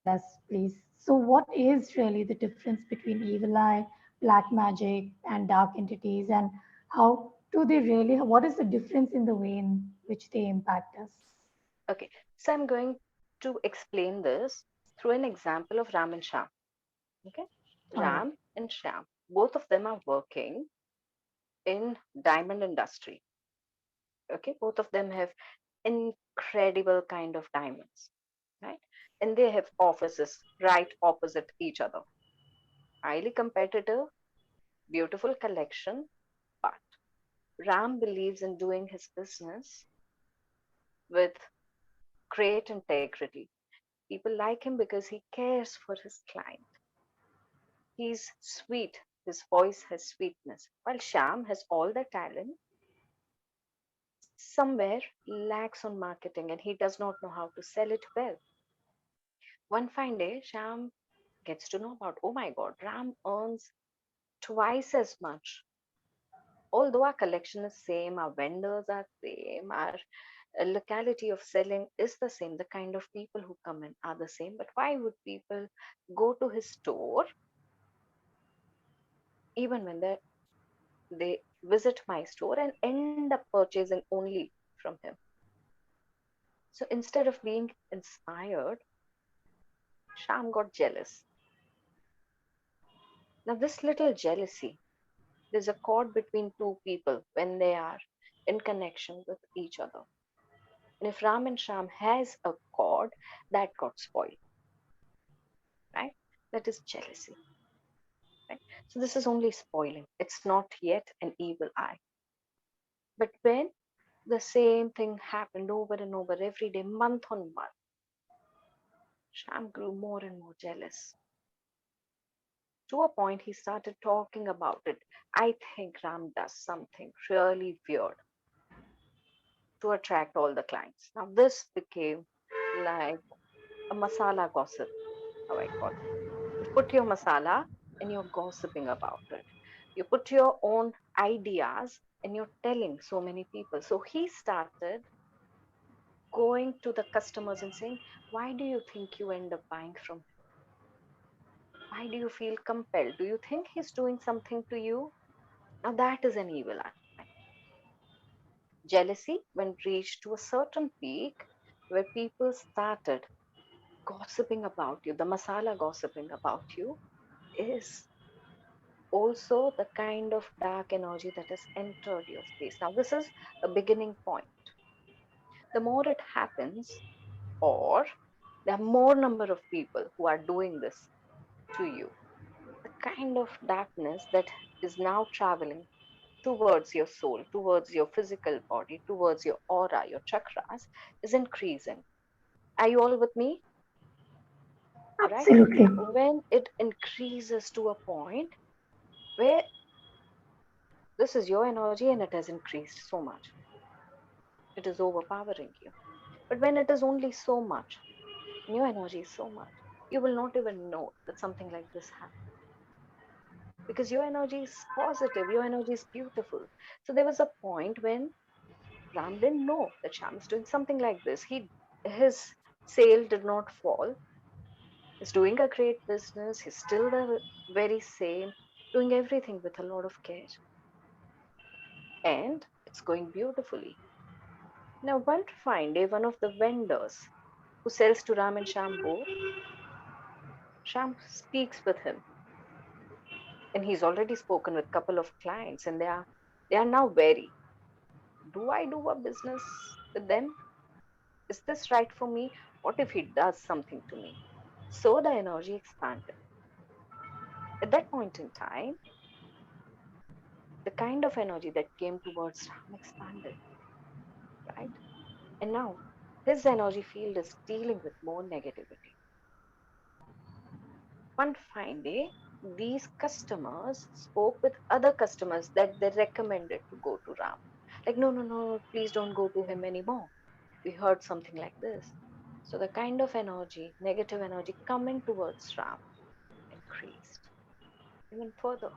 us, please. So, what is really the difference between evil eye, black magic, and dark entities, and how do they really? What is the difference in the way in which they impact us? Okay, so I'm going to explain this through an example of Ram and Sham. Okay, All right. Ram and Sham, both of them are working in diamond industry. Okay, both of them have incredible kind of diamonds, right? And they have offices right opposite each other. Highly competitive, beautiful collection, but Ram believes in doing his business with great integrity. People like him because he cares for his client. He's sweet. His voice has sweetness. While Sham has all the talent, somewhere lacks on marketing and he does not know how to sell it well. One fine day, Sham gets to know about, oh my God, Ram earns twice as much. Although our collection is same, our vendors are same, our locality of selling is the same, the kind of people who come in are the same. But why would people go to his store even when they visit my store and end up purchasing only from him? So instead of being inspired, Sham got jealous. Now, this little jealousy, there's a cord between two people when they are in connection with each other. And if Ram and Sham has a cord, that got spoiled, right? That is jealousy, right? So this is only spoiling. It's not yet an evil eye. But when the same thing happened over and over every day, month on month, Sham grew more and more jealous. To a point, he started talking about it. I think Ram does something really weird to attract all the clients. Now, this became like a masala gossip, how I call it. You put your masala and you're gossiping about it. You put your own ideas and you're telling so many people. So he started going to the customers and saying, why do you think you end up buying from him? Why do you feel compelled? Do you think he's doing something to you? Now that is an evil eye. Jealousy, when reached to a certain peak, where people started gossiping about you, the masala gossiping about you, is also the kind of dark energy that has entered your space. Now, this is a beginning point. The more it happens, or there are more number of people who are doing this to you, the kind of darkness that is now traveling towards your soul, towards your physical body, towards your aura, your chakras, is increasing. Are you all with me? Right? Absolutely. When it increases to a point where this is your energy and it has increased so much, it is overpowering you. But when it is only so much, and your energy is so much, you will not even know that something like this happened because your energy is positive, your energy is beautiful. So there was a point when Ram didn't know that Sham is doing something like this. His sale did not fall. He's doing a great business. He's still the very same, doing everything with a lot of care, and it's going beautifully. Now, one fine day, one of the vendors who sells to Ram and Sham both, Sham speaks with him, and he's already spoken with a couple of clients, and they are now wary. Do I do a business with them? Is this right for me? What if he does something to me? So the energy expanded. At that point in time, the kind of energy that came towards Ram expanded, right? And now his energy field is dealing with more negativity. One fine day, these customers spoke with other customers that they recommended to go to Ram. Like, no, no, no, please don't go to him anymore. We heard something like this. So the kind of energy, negative energy coming towards Ram increased even further.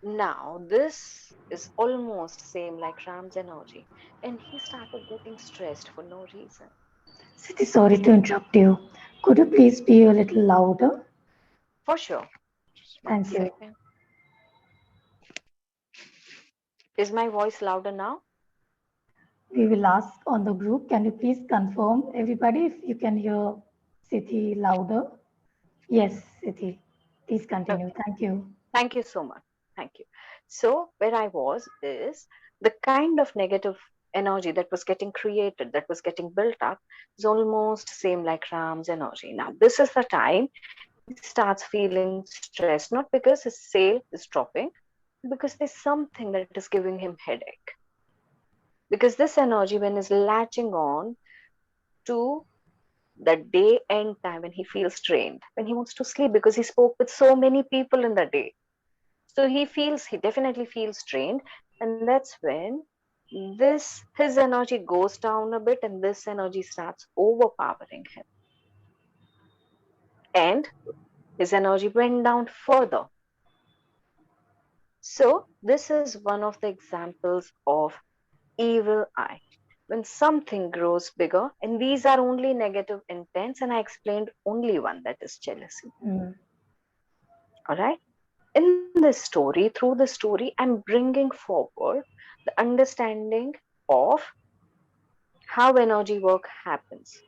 Now, this is almost same like Ram's energy, and he started getting stressed for no reason. Siddhi, sorry to interrupt you. Could you please be a little louder? For sure. Just one Thank you. second. Is my voice louder now? We will ask on the group. Can you please confirm, everybody, if you can hear Siddhi louder? Yes, Siddhi. Please continue. Okay. Thank you. Thank you so much. Thank you. So, where I was is the kind of negative energy that was getting created, that was getting built up, is almost same like Ram's energy. Now, this is the time he starts feeling stressed, not because his sale is dropping, because there's something that is giving him headache. Because this energy, when is latching on to the day end time when he feels drained, when he wants to sleep because he spoke with so many people in the day. So he definitely feels drained, and that's when this his energy goes down a bit and this energy starts overpowering him. And his energy went down further. So this is one of the examples of evil eye. When something grows bigger, and these are only negative intents, and I explained only one, that is jealousy. Mm, All right. In this story, through the story, I'm bringing forward the understanding of how energy work happens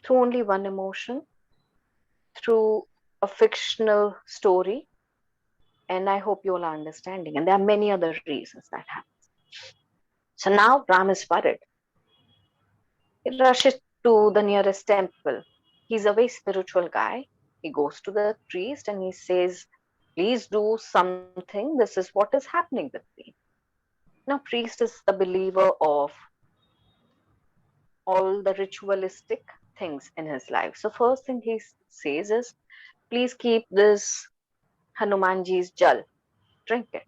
through only one emotion, through a fictional story, and I hope you all are understanding. And there are many other reasons that happen. So now Ram is worried. He rushes to the nearest temple. He's a very spiritual guy. He goes to the priest and he says, "Please do something. This is what is happening with me." Now, priest is the believer of all the ritualistic things in his life. So, first thing he says is, "Please keep this Hanumanji's jal, drink it,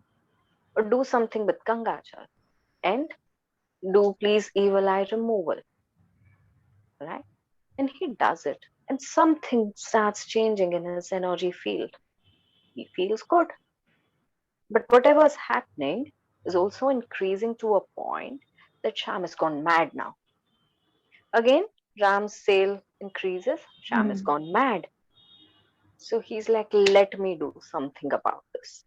or do something with Ganga jal, and do please evil eye removal." Right? And he does it, and something starts changing in his energy field. He feels good, but whatever's happening is also increasing to a point that Sham has gone mad now. Again, Ram's sale increases, Sham has mm, gone mad. So he's like, let me do something about this.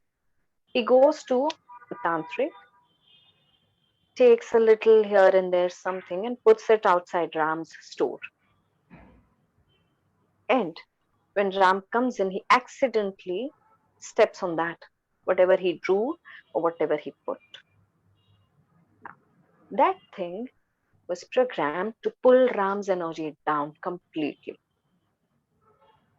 He goes to the tantric, takes a little here and there something, and puts it outside Ram's store. And when Ram comes in, he accidentally steps on that, whatever he drew or whatever he put. Now, that thing was programmed to pull Ram's energy down completely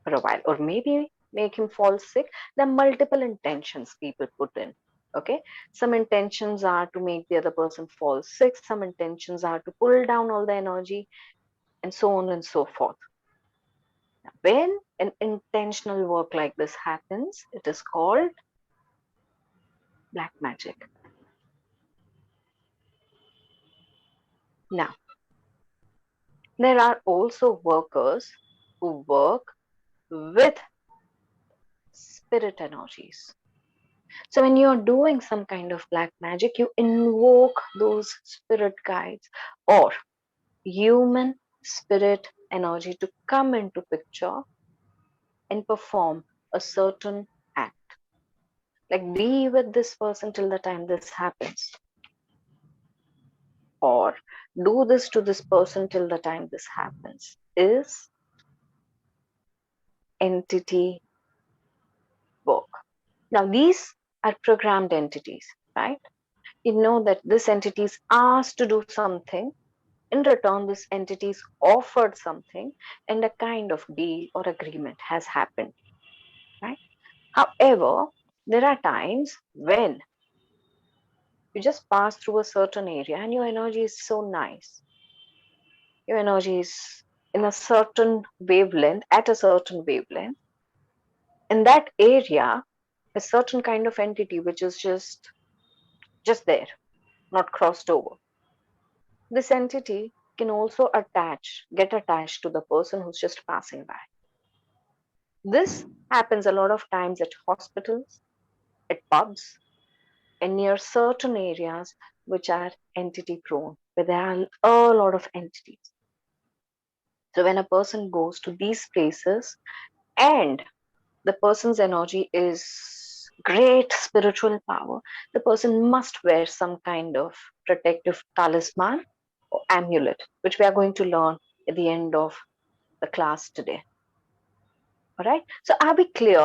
for a while, or maybe make him fall sick. There are multiple intentions people put in. Okay, some intentions are to make the other person fall sick, some intentions are to pull down all the energy, and so on and so forth. Now, when an intentional work like this happens, it is called black magic. Now, there are also workers who work with spirit energies. So when you're doing some kind of black magic, you invoke those spirit guides or human spirit energy to come into picture and perform a certain act. Like be with this person till the time this happens, or do this to this person till the time this happens, is entity work. Now, these are programmed entities, right? You know that this entity is asked to do something. In return, this entity is offered something, and a kind of deal or agreement has happened, right? However, there are times when you just pass through a certain area and your energy is so nice. Your energy is in a certain wavelength, at a certain wavelength. In that area, a certain kind of entity which is just there, not crossed over. This entity can also get attached to the person who's just passing by. This happens a lot of times at hospitals, at pubs, and near certain areas which are entity prone, where there are a lot of entities. So when a person goes to these places and the person's energy is great spiritual power, the person must wear some kind of protective talisman or amulet, which we are going to learn at the end of the class today. All right. So are we clear?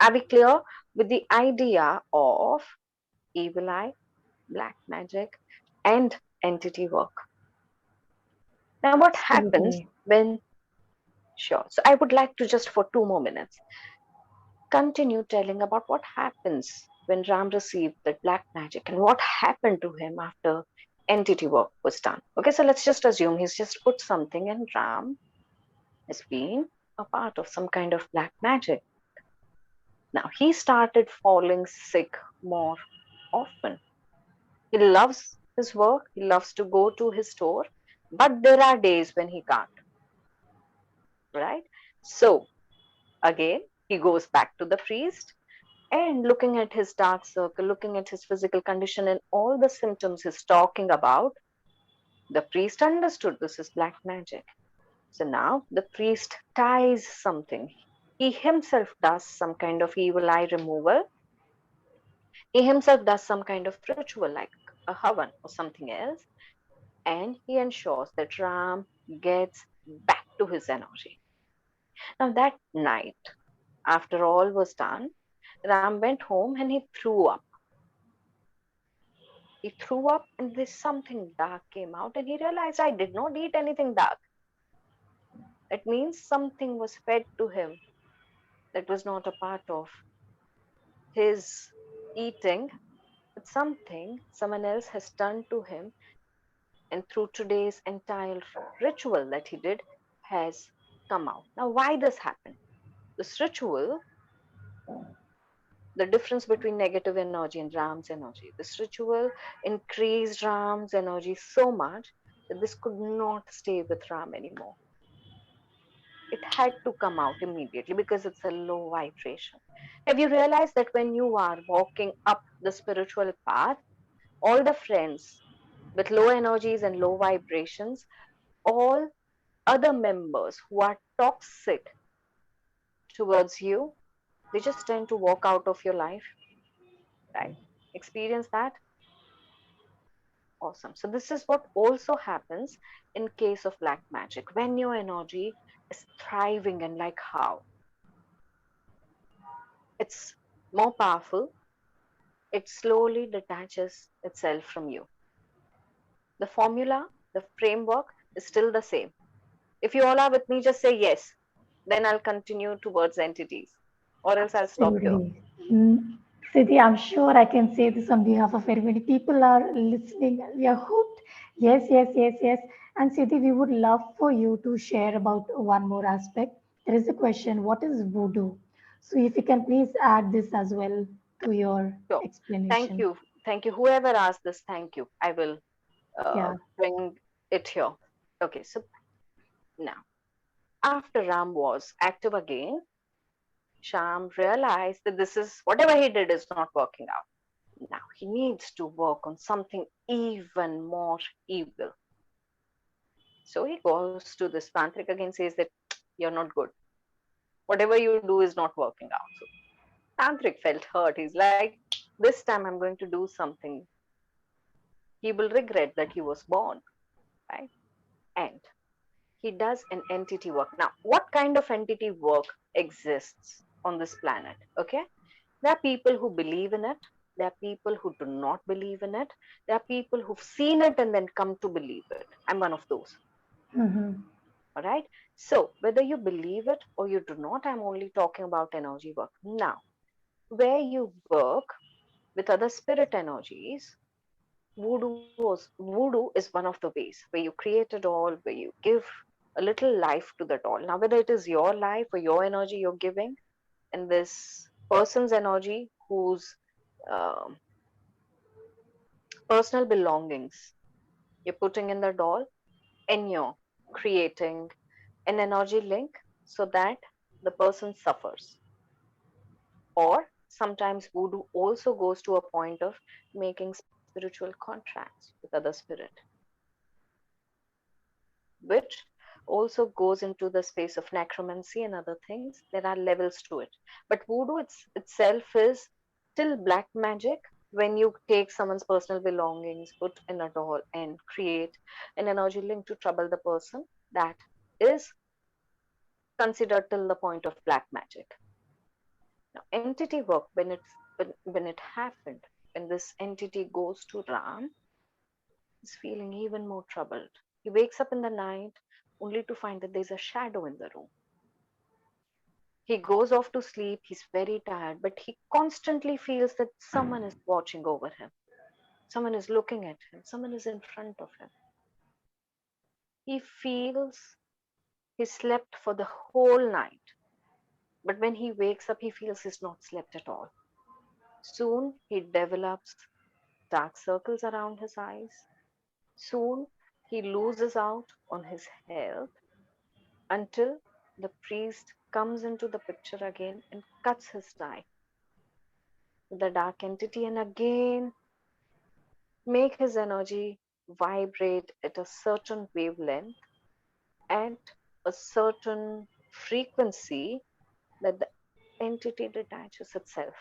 Are we clear with the idea of evil eye, black magic, and entity work? Now, what happens Absolutely. when, sure. So I would like to just for 2 more minutes continue telling about what happens when Ram received that black magic and what happened to him after entity work was done. Okay, so let's just assume he's just put something and Ram has been a part of some kind of black magic. Now he started falling sick more often. He loves his work, he loves to go to his store, but there are days when he can't, right? So again, he goes back to the priest and looking at his dark circle, looking at his physical condition and all the symptoms he's talking about, the priest understood this is black magic. So now the priest ties something. He himself does some kind of evil eye removal. He himself does some kind of ritual like a havan or something else, and he ensures that Ram gets back to his energy. Now that night, after all was done, Ram went home and he threw up. He threw up and this something dark came out and he realized I did not eat anything dark. It means something was fed to him that was not a part of his eating, but something someone else has done to him. And through today's entire ritual that he did has come out. Now, why this happened? This ritual, the difference between negative energy and Ram's energy, this ritual increased Ram's energy so much that this could not stay with Ram anymore. It had to come out immediately because it's a low vibration. Have you realized that when you are walking up the spiritual path, all the friends with low energies and low vibrations, all other members who are toxic towards you, they just tend to walk out of your life, right? Experience that? Awesome. So, this is what also happens in case of black magic when your energy is thriving and like how it's more powerful, it slowly detaches itself from you. The formula, the framework is still the same. If you all are with me, just say yes. Then I'll continue towards entities, or else I'll stop here. Absolutely. Siddhi, I'm sure I can say this on behalf of very many people are listening. We are hooked. Yes, yes, yes, yes. And Siddhi, we would love for you to share about one more aspect. There is a question, what is voodoo? So if you can please add this as well to your Sure. Thank explanation. you. Thank you. Whoever asked this, thank you. I will Yeah, bring it here. Okay, so now, after Ram was active again, Sham realized that this is whatever he did is not working out. Now he needs to work on something even more evil. So he goes to this tantric again, says that you're not good. Whatever you do is not working out. So tantric felt hurt. He's like, this time I'm going to do something he will regret that he was born, right? And he does an entity work. Now, what kind of entity work exists on this planet? Okay, there are people who believe in it. There are people who do not believe in it. There are people who've seen it and then come to believe it. I'm one of those. hmm, All right. So, whether you believe it or you do not, I'm only talking about energy work. Now, where you work with other spirit energies, voodoo is one of the ways where you create a doll, where you give a little life to the doll. Now, whether it is your life or your energy you're giving, and this person's energy whose um, personal belongings you're putting in the doll, and you're creating an energy link so that the person suffers. Or sometimes voodoo also goes to a point of making spiritual contracts with other spirit, which also goes into the space of necromancy and other things. There are levels to it. But voodoo itself is still black magic when you take someone's personal belongings, put in a doll, and create an energy link to trouble the person. That is considered till the point of black magic. Now, entity work, when it happened, when this entity goes to Ram, he's feeling even more troubled. He wakes up in the night only to find that there's a shadow in the room. He goes off to sleep, he's very tired, but he constantly feels that someone is watching over him, someone is looking at him, someone is in front of him. He feels he slept for the whole night, but when he wakes up, he feels he's not slept at all. Soon he develops dark circles around his eyes. Soon he loses out on his health until the priest comes into the picture again and cuts his tie with the dark entity and again make his energy vibrate at a certain wavelength and a certain frequency that the entity detaches itself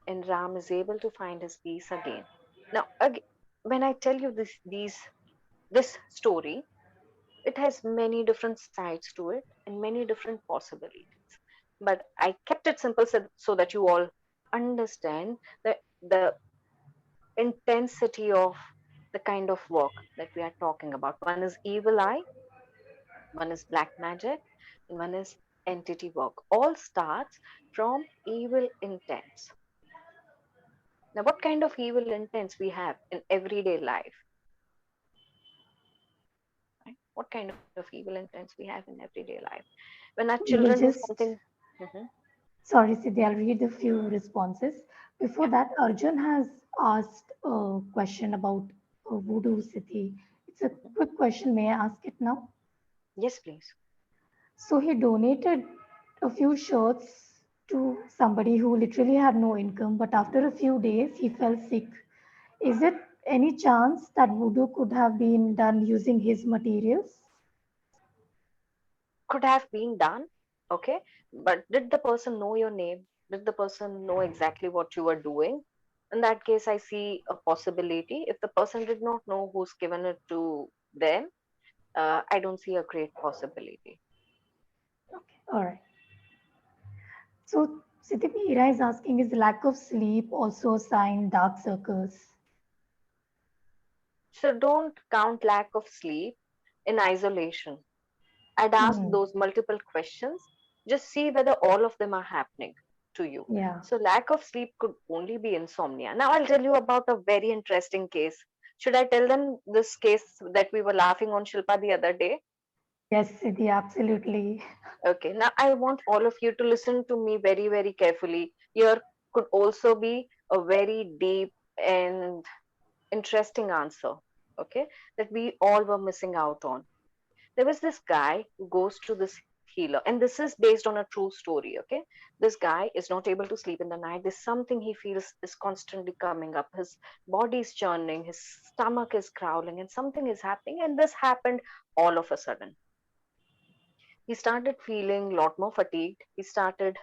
and Ram is able to find his peace again. Now, when I tell you this story, it has many different sides to it and many different possibilities. But I kept it simple so that you all understand the intensity of the kind of work that we are talking about. One is evil eye, one is black magic, and one is entity work. All starts from evil intents. Now, what kind of evil intents we have in everyday life? Right? What kind of evil intents we have in everyday life? When our children We'll do just, something. Mhm. sorry, Siddhi, I'll read a few responses. Before Yeah. that, Arjun has asked a question about voodoo, Siddhi. It's a Mhm. quick question. May I ask it now? Yes, please. So he donated a few shirts to somebody who literally had no income, but after a few days he fell sick. Is it any chance that voodoo could have been done using his materials? Could have been done. Okay. But did the person know your name? Did the person know exactly what you were doing? In that case, I see a possibility. If the person did not know who's given it to them, I don't see a great possibility. Okay, all right. So Siddhi Ira is asking, is lack of sleep also a sign dark circles? So don't count lack of sleep in isolation. I'd ask Hmm. those multiple questions. Just see whether all of them are happening to you. Yeah. So, lack of sleep could only be insomnia. Now, I'll tell you about a very interesting case. Should I tell them this case that we were laughing on Shilpa the other day? Yes, Siddhi, absolutely. Okay, now I want all of you to listen to me very, very carefully. Here could also be a very deep and interesting answer, okay, that we all were missing out on. There was this guy who goes to this healer, and this is based on a true story. Okay, this guy is not able to sleep in the night. There's something he feels is constantly coming up. His body is churning, his stomach is growling, and something is happening. And this happened all of a sudden. He started feeling a lot more fatigued. He started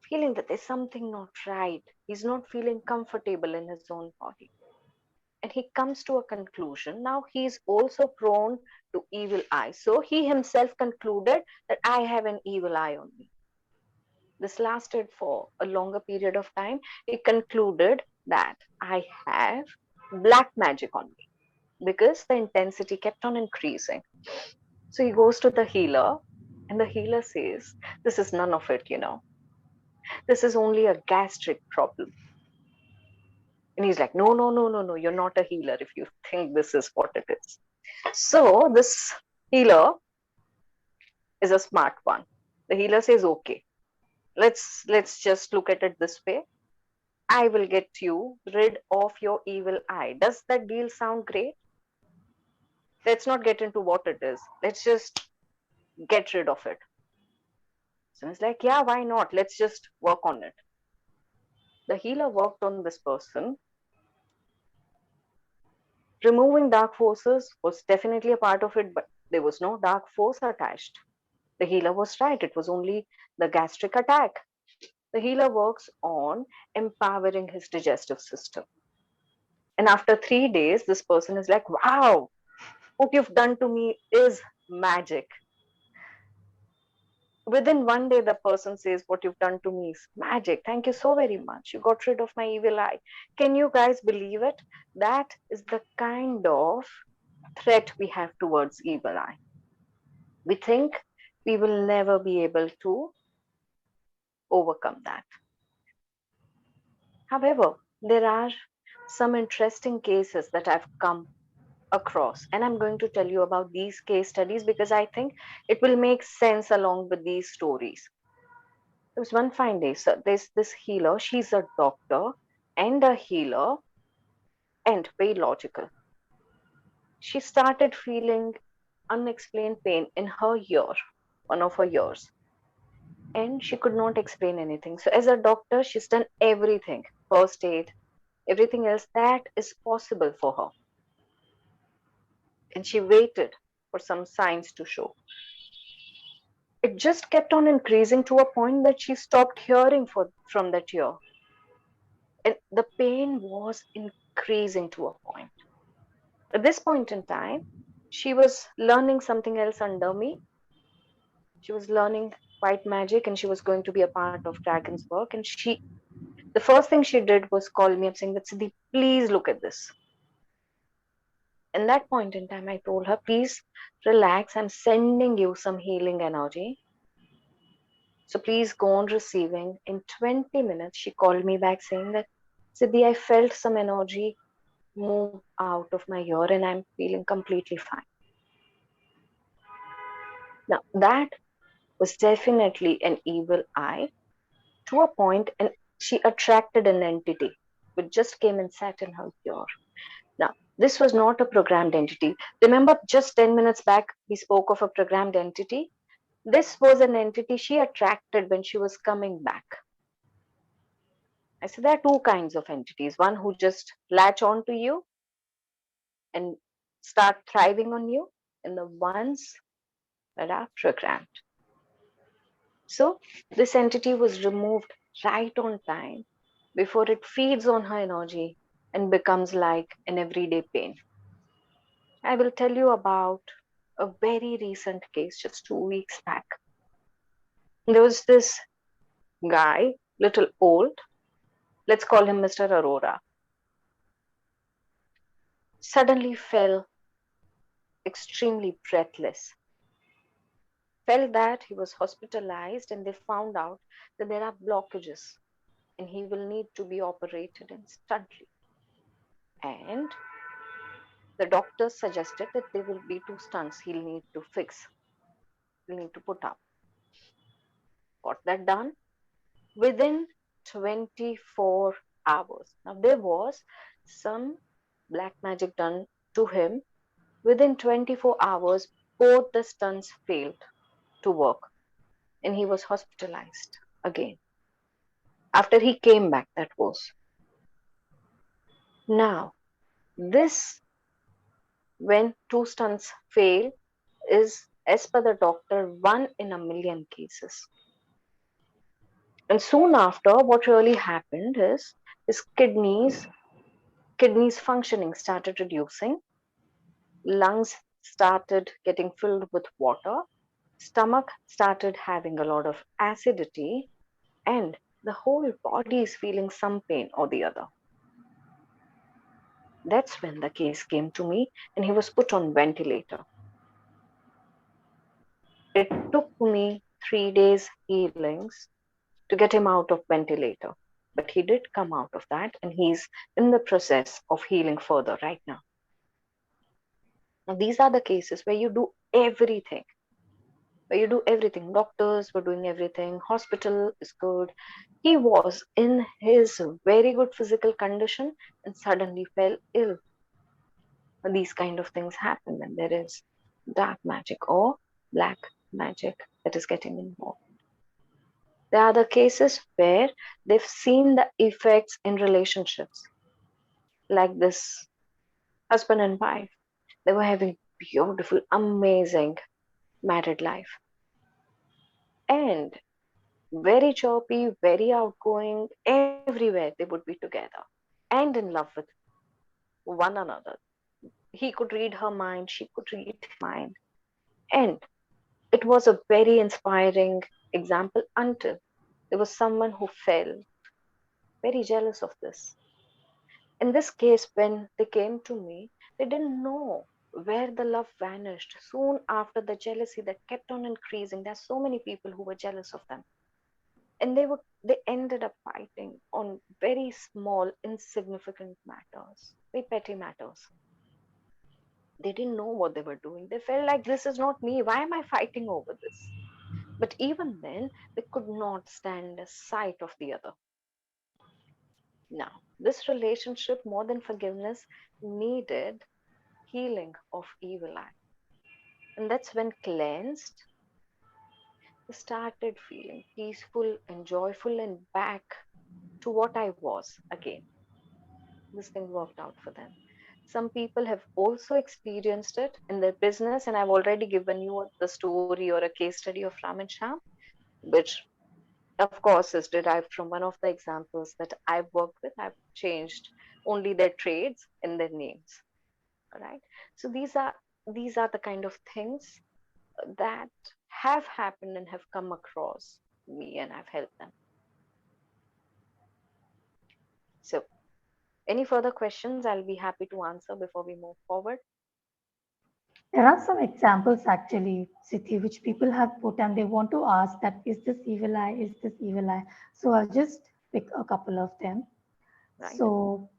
feeling that there's something not right. He's not feeling comfortable in his own body, and he comes to a conclusion. Now he is also prone to evil eye. So he himself concluded that I have an evil eye on me. This lasted for a longer period of time. He concluded that I have black magic on me because the intensity kept on increasing. So he goes to the healer, and the healer says, this is none of it, this is only a gastric problem. And he's like, no, no, no, no, no, you're not a healer if you think this is what it is. So this healer is a smart one. The healer says, okay, let's just look at it this way. I will get you rid of your evil eye. Does that deal sound great? Let's not get into what it is. Let's just get rid of it. So it's like, yeah, why not? Let's just work on it. The healer worked on this person. Removing dark forces was definitely a part of it, but There was no dark force attached. The healer was right. It was only the gastric attack. The healer works on empowering his digestive system. And after 3 days, this person is like, wow, what you've done to me is magic. Within one day, the person says, what you've done to me is magic. Thank you so very much. You got rid of my evil eye. Can you guys believe it? That is the kind of threat we have towards evil eye. We think we will never be able to overcome that. However, there are some interesting cases that I've come across, and I'm going to tell you about these case studies because I think it will make sense along with these stories. There was one fine day, so there's this healer, she's a doctor and a healer, and very logical. She started feeling unexplained pain in her ear, one of her ears, and she could not explain anything. So, as a doctor, she's done everything, first aid, everything else that is possible for her. And she waited for some signs to show. It just kept on increasing to a point that she stopped hearing from that ear. And the pain was increasing to a point. At this point in time, she was learning something else under me. She was learning white magic and she was going to be a part of Dragon's work. And the first thing she did was call me up saying that, Siddhi, please look at this. In that point in time, I told her, please relax. I'm sending you some healing energy. So please go on receiving. In 20 minutes, she called me back saying that, Siddhi, I felt some energy move out of my ear and I'm feeling completely fine. Now, that was definitely an evil eye to a point, and she attracted an entity which just came and sat in her ear. Now, this was not a programmed entity. Remember, just 10 minutes back, we spoke of a programmed entity. This was an entity she attracted when she was coming back. I said there are two kinds of entities, one who just latch on to you and start thriving on you, and the ones that are programmed. So, this entity was removed right on time before it feeds on her energy and becomes like an everyday pain. I will tell you about a very recent case just 2 weeks back. There was this guy, little old, let's call him Mr. Aurora, suddenly fell extremely breathless. Felt that he was hospitalized and they found out that there are blockages and he will need to be operated instantly. And the doctors suggested that there will be two stunts he'll need to fix, he'll need to put up. Got that done within 24 hours. Now, there was some black magic done to him. Within 24 hours, both the stunts failed to work and he was hospitalized again. After he came back, that was. Now, this, when two stunts fail, is, as per the doctor, 1 in a million cases. And soon after, what really happened is his kidneys functioning started reducing, lungs started getting filled with water, stomach started having a lot of acidity, and the whole body is feeling some pain or the other. That's when the case came to me and he was put on ventilator. It took me 3 days healings to get him out of ventilator. But he did come out of that and he's in the process of healing further right now. Now, these are the cases where you do everything. Where you do everything. Doctors were doing everything. Hospital is good. He was in his very good physical condition and suddenly fell ill. These kind of things happen when there is dark magic or black magic that is getting involved. There are the cases where they've seen the effects in relationships, like this husband and wife. They were having beautiful, amazing married life. And very chirpy, very outgoing, everywhere they would be together and in love with one another. He could read her mind, she could read his mind. And it was a very inspiring example until there was someone who felt very jealous of this. In this case, when they came to me, they didn't know where the love vanished. Soon after, the jealousy that kept on increasing, there's so many people who were jealous of them. And they ended up fighting on very small, insignificant matters, very petty matters. They didn't know what they were doing. They felt like, this is not me. Why am I fighting over this? But even then, they could not stand the sight of the other. Now, this relationship, more than forgiveness, needed healing of evil eye. And that's when cleansed, I started feeling peaceful and joyful and back to what I was again. This thing worked out for them. Some people have also experienced it in their business, and I've already given you the story or a case study of Ram and Sham, which of course is derived from one of the examples that I've worked with. I've changed only their trades and their names. All right. So these are the kind of things that have happened and have come across me, and I've helped them. So any further questions, I'll be happy to answer before we move forward. There are some examples actually, Siddhi, which people have put and they want to ask that is this evil eye? Is this evil eye? So I'll just pick a couple of them. Right. So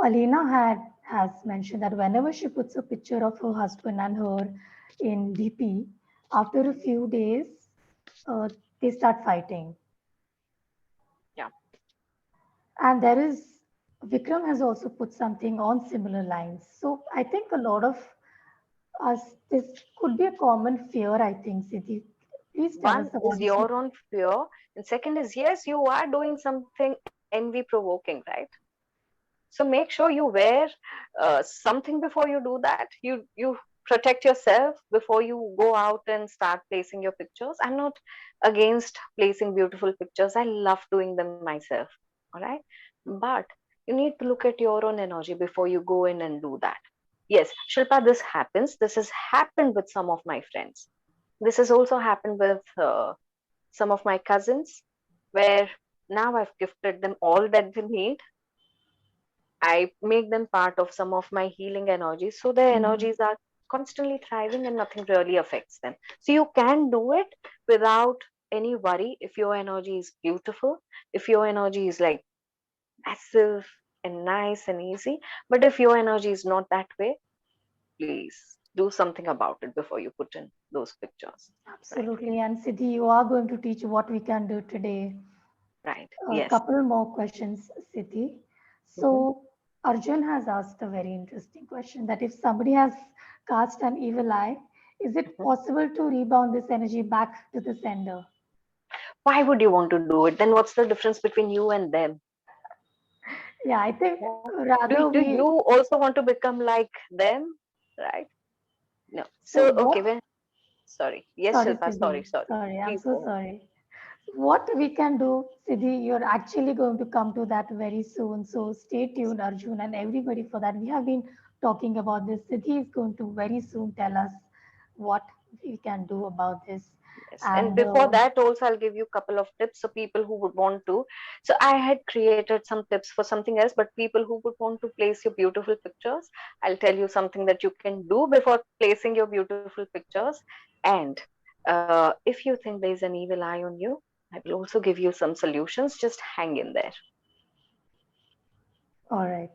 Alina has mentioned that whenever she puts a picture of her husband and her in DP, after a Mhm. few days, they start fighting. Yeah. And there is Vikram has also put something on similar lines. So I think a lot of us, this could be a common fear, I think, Siddhi. Please tell One us about is this. your own fear, and second is, yes, you are doing something envy provoking, right? So make sure you wear something before you do that. You protect yourself before you go out and start placing your pictures. I'm not against placing beautiful pictures. I love doing them myself. All right, but you need to look at your own energy before you go in and do that. Yes, Shilpa, this happens. This has happened with some of my friends. This has also happened with some of my cousins, where now I've gifted them all that they need. I make them part of some of my healing energies, so their Mhm. energies are constantly thriving and nothing really affects them. So you can do it without any worry if your energy is beautiful, if your energy is like massive and nice and easy. But if your energy is not that way, please do something about it before you put in those pictures. Right? Absolutely. And Siddhi, you are going to teach what we can do today. Right. A Yes. couple more questions, Siddhi. Hmm. So Arjun has asked a very interesting question that if somebody has cast an evil eye, is it Hmm. possible to rebound this energy back to the sender? Why would you want to do it? Then what's the difference between you and them? Yeah, I think Yeah. rather Do you we, also want to become like them? Right? No. so So, okay, what, well, sorry. Yes, sorry, Shilpa, sorry, Siddhi, sorry. sorry, I'm Please so go ahead. sorry. What we can do, Siddhi, you're actually going to come to that very soon. So stay tuned, Arjun, and everybody for that. We have been talking about this. Siddhi is going to very soon tell us what we can do about this. Yes. And And before that, also, I'll give you a couple of tips so people who would want to. So, I had created some tips for something else, but people who would want to place your beautiful pictures, I'll tell you something that you can do before placing your beautiful pictures. And if you think there's an evil eye on you, I will also give you some solutions. Just hang in there. all right,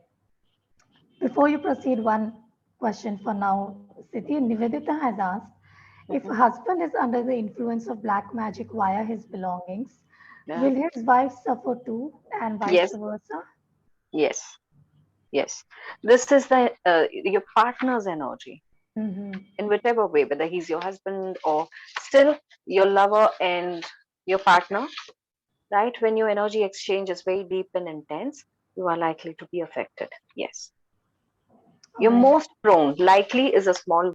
before you proceed, one question for now, Siddhi. Nivedita has asked if a Mhm. husband is under the influence of black magic via his belongings, Yeah. will his wife suffer too, and vice Yes, versa? yes, yes. This is the your partner's energy Mm-hmm. in whichever way, whether he's your husband or still your lover and your partner, right? When your energy exchange is very deep and intense, you are likely to be affected. Yes. All Your right. most prone likely is a small